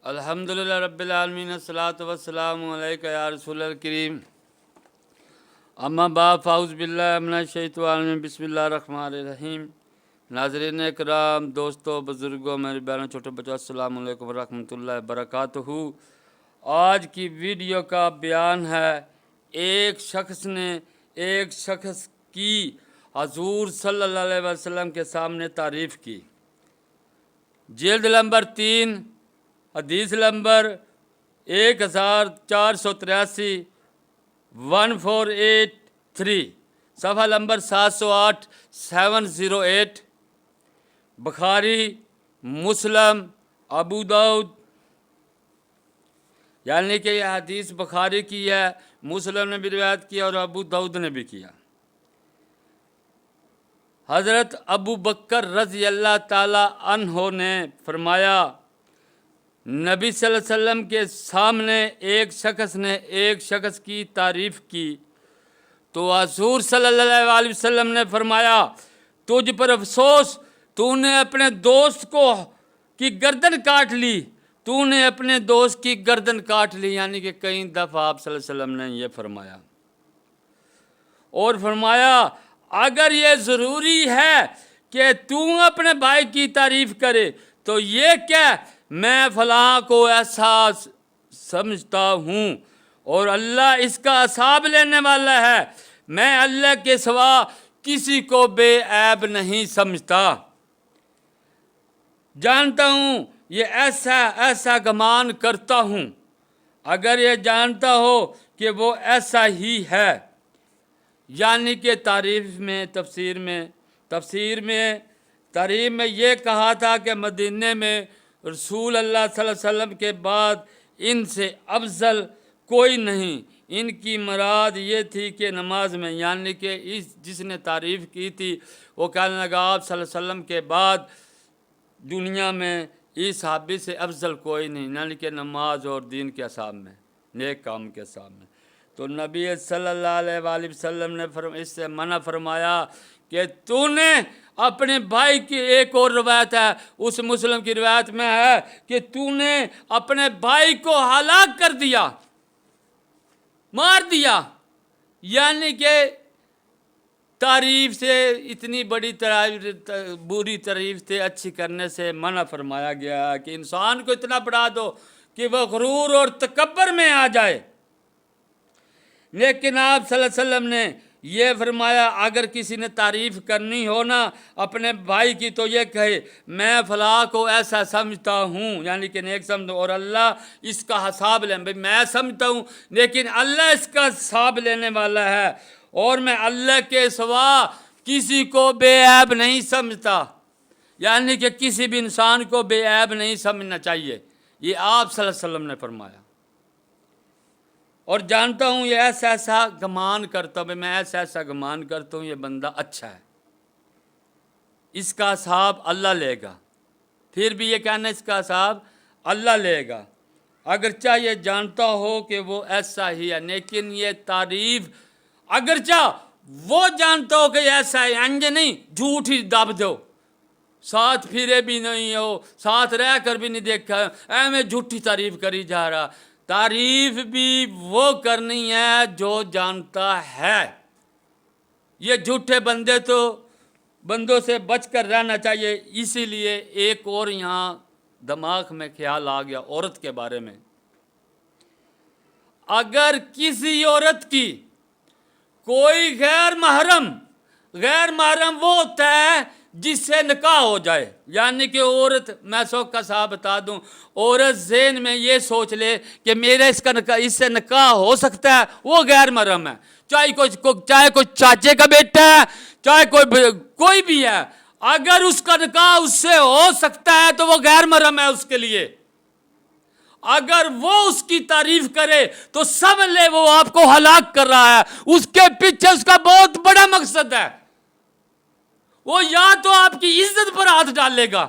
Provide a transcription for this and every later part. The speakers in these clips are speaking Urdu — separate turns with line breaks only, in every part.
الحمدللہ رب العالمین الصلاۃ والسلام علیکہ یا رسول الکریم اما بعد فاعوذ باللہ من الشیطان الرجیم بسم اللہ الرحمن الرحیم۔ ناظرین اکرام، دوستو، بزرگوں، میرے بہنوں، چھوٹے بچوں، السلام علیکم ورحمۃ اللہ وبرکاتہ۔ آج کی ویڈیو کا بیان ہے ایک شخص کی حضور صلی اللہ علیہ وسلم کے سامنے تعریف کی۔ جلد نمبر 3، حدیث نمبر 1483، 1483، صفحہ نمبر 708، 708، بخاری، مسلم، ابو داؤد، یعنی کہ یہ حدیث بخاری کی ہے، مسلم نے بھی روایت کیا اور ابو داؤد نے بھی کیا۔ حضرت ابو بکر رضی اللہ تعالی عنہ نے فرمایا، نبی صلی اللہ علیہ وسلم کے سامنے ایک شخص نے ایک شخص کی تعریف کی تو حضور صلی اللہ علیہ وسلم نے فرمایا، تجھ پر افسوس، تو نے اپنے دوست کی گردن کاٹ لی، تو نے اپنے دوست کی گردن کاٹ لی۔ یعنی کہ کئی دفعہ آپ صلی اللہ علیہ وسلم نے یہ فرمایا، اور فرمایا اگر یہ ضروری ہے کہ تو اپنے بھائی کی تعریف کرے تو یہ کہ میں فلاں کو ایسا سمجھتا ہوں اور اللہ اس کا حساب لینے والا ہے، میں اللہ کے سوا کسی کو بے عیب نہیں سمجھتا، جانتا ہوں یہ ایسا گمان کرتا ہوں، اگر یہ جانتا ہو کہ وہ ایسا ہی ہے۔ یعنی کہ تعریف میں یہ کہا تھا کہ مدینے میں رسول اللہ صلی اللہ علیہ وسلم کے بعد ان سے افضل کوئی نہیں۔ ان کی مراد یہ تھی کہ نماز میں، یعنی کہ جس نے تعریف کی تھی وہ کہنے لگا آپ صلی اللہ علیہ وسلم کے بعد دنیا میں اس صحابی سے افضل کوئی نہیں، یعنی کہ نماز اور دین کے حساب میں، نیک کام کے حساب میں۔ تو نبی صلی اللہ علیہ وآلہ وسلم نے اس سے منع فرمایا کہ تو نے اپنے بھائی کی، ایک اور روایت ہے اس مسلم کی روایت میں ہے کہ تو نے اپنے بھائی کو ہلاک کر دیا، مار دیا۔ یعنی کہ تعریف سے، اتنی بڑی بری تعریف سے اچھی کرنے سے منع فرمایا گیا ہے کہ انسان کو اتنا بڑھا دو کہ وہ غرور اور تکبر میں آ جائے۔ لیکن آپ صلی اللہ علیہ وسلم نے یہ فرمایا اگر کسی نے تعریف کرنی ہو نا اپنے بھائی کی تو یہ کہے میں فلاں کو ایسا سمجھتا ہوں، یعنی کہ نیک سمجھو، اور اللہ اس کا حساب لیں۔ بھائی میں سمجھتا ہوں لیکن اللہ اس کا حساب لینے والا ہے، اور میں اللہ کے سوا کسی کو بے عیب نہیں سمجھتا، یعنی کہ کسی بھی انسان کو بے عیب نہیں سمجھنا چاہیے، یہ آپ صلی اللہ علیہ وسلم نے فرمایا۔ اور جانتا ہوں یہ ایسا گمان کرتا ہوں، میں ایسا گمان کرتا ہوں یہ بندہ اچھا ہے، اس کا حساب اللہ لے گا۔ پھر بھی یہ کہنا اس کا حساب اللہ لے گا، اگرچہ یہ جانتا ہو کہ وہ ایسا ہی ہے، لیکن یہ تعریف اگرچہ وہ جانتا ہو کہ ایسا ہے، انج نہیں جھوٹ ہی دب دو، ساتھ پھرے بھی نہیں ہو، ساتھ رہ کر بھی نہیں دیکھا، میں جھوٹی تعریف کری جا رہا۔ تعریف بھی وہ کرنی ہے جو جانتا ہے۔ یہ جھوٹے بندوں سے بچ کر رہنا چاہیے۔ اسی لیے ایک اور یہاں دماغ میں خیال آ گیا عورت کے بارے میں۔ اگر کسی عورت کی کوئی غیر محرم وہ ہوتا ہے جس سے نکاح ہو جائے، یعنی کہ عورت، میں سب کا صاحب بتا دوں، عورت ذہن میں یہ سوچ لے کہ میرا اس سے نکاح ہو سکتا ہے، وہ غیر محرم ہے، چاہے کوئی چاچے کا بیٹا ہے، چاہے کوئی بھی ہے، اگر اس کا نکاح اس سے ہو سکتا ہے تو وہ غیر محرم ہے اس کے لیے۔ اگر وہ اس کی تعریف کرے تو سمجھ لے وہ آپ کو ہلاک کر رہا ہے، اس کے پیچھے اس کا بہت بڑا مقصد ہے۔ وہ یا تو آپ کی عزت پر ہاتھ ڈالے گا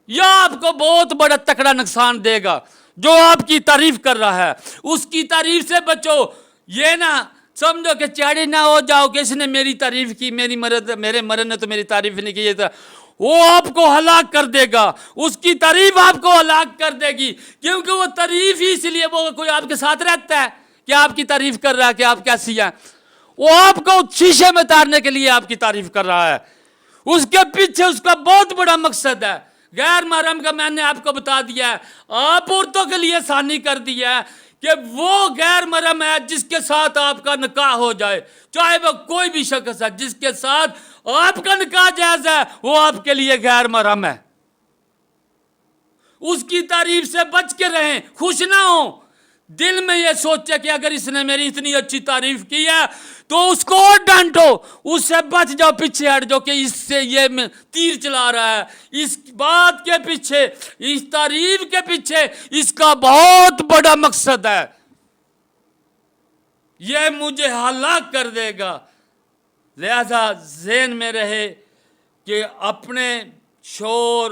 یا آپ کو بہت بڑا تکڑا نقصان دے گا۔ جو آپ کی تعریف کر رہا ہے اس کی تعریف سے بچو، یہ نہ سمجھو کہ چاڑی نہ ہو جاؤ کہ اس نے میری تعریف کی، میرے مرد نے تو میری تعریف نہیں کی۔ وہ آپ کو ہلاک کر دے گا، اس کی تعریف آپ کو ہلاک کر دے گی، کیونکہ وہ تعریف ہی اس لیے وہ کوئی آپ کے ساتھ رہتا ہے کہ آپ کی تعریف کر رہا ہے کہ آپ کیسی ہیں، وہ آپ کو شیشے میں اتارنے کے لیے آپ کی تعریف کر رہا ہے، اس کے پیچھے اس کا بہت بڑا مقصد ہے۔ غیر محرم کا میں نے آپ کو بتا دیا ہے، آپ عورتوں کے لیے آسانی کر دیا ہے کہ وہ غیر محرم ہے جس کے ساتھ آپ کا نکاح ہو جائے، چاہے وہ کوئی بھی شخص ہے، جس کے ساتھ آپ کا نکاح جائز ہے وہ آپ کے لیے غیر محرم ہے۔ اس کی تعریف سے بچ کے رہیں، خوش نہ ہوں، دل میں یہ سوچے کہ اگر اس نے میری اتنی اچھی تعریف کی ہے تو اس کو اور ڈانٹو، اس سے بچ جاؤ، پیچھے ہٹ جاؤ کہ اس سے یہ تیر چلا رہا ہے، اس بات کے پیچھے، اس تعریف کے پیچھے اس کا بہت بڑا مقصد ہے، یہ مجھے ہلاک کر دے گا۔ لہذا ذہن میں رہے کہ اپنے شور،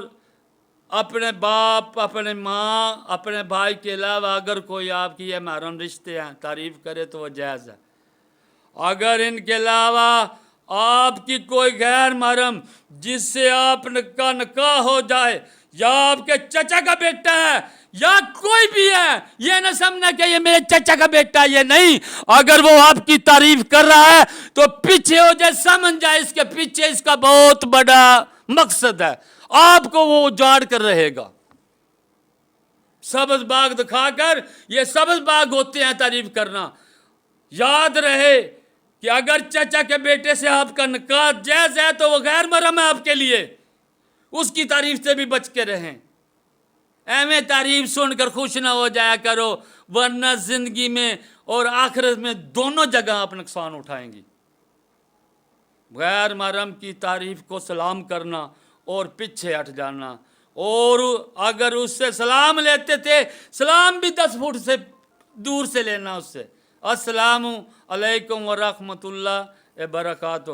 اپنے باپ، اپنے ماں، اپنے بھائی کے علاوہ اگر کوئی آپ کی یہ محرم رشتے ہیں تعریف کرے تو وہ جائز ہے۔ اگر ان کے علاوہ آپ کی کوئی غیر محرم جس سے آپ کا نکاح ہو جائے، یا آپ کے چچا کا بیٹا ہے یا کوئی بھی ہے، یہ نہ سمجھنا کہ یہ میرے چچا کا بیٹا ہے، یہ نہیں، اگر وہ آپ کی تعریف کر رہا ہے تو پیچھے ہو جائے، سمجھ جائے اس کے پیچھے اس کا بہت بڑا مقصد ہے، آپ کو وہ اجاڑ کر رہے گا۔ سبز باغ دکھا کر، یہ سبز باغ ہوتے ہیں تعریف کرنا۔ یاد رہے کہ اگر چچا کے بیٹے سے آپ کا نکاح جائز ہے تو وہ غیر محرم ہے آپ کے لیے، اس کی تعریف سے بھی بچ کے رہیں۔ ایویں تعریف سن کر خوش نہ ہو جایا کرو، ورنہ زندگی میں اور آخرت میں دونوں جگہ آپ نقصان اٹھائیں گی۔ غیر محرم کی تعریف کو سلام کرنا اور پیچھے ہٹ جانا، اور اگر اس سے سلام لیتے تھے، سلام بھی 10 فٹ سے دور سے لینا اس سے۔ السلام علیکم ورحمۃ اللہ وبرکاتہ۔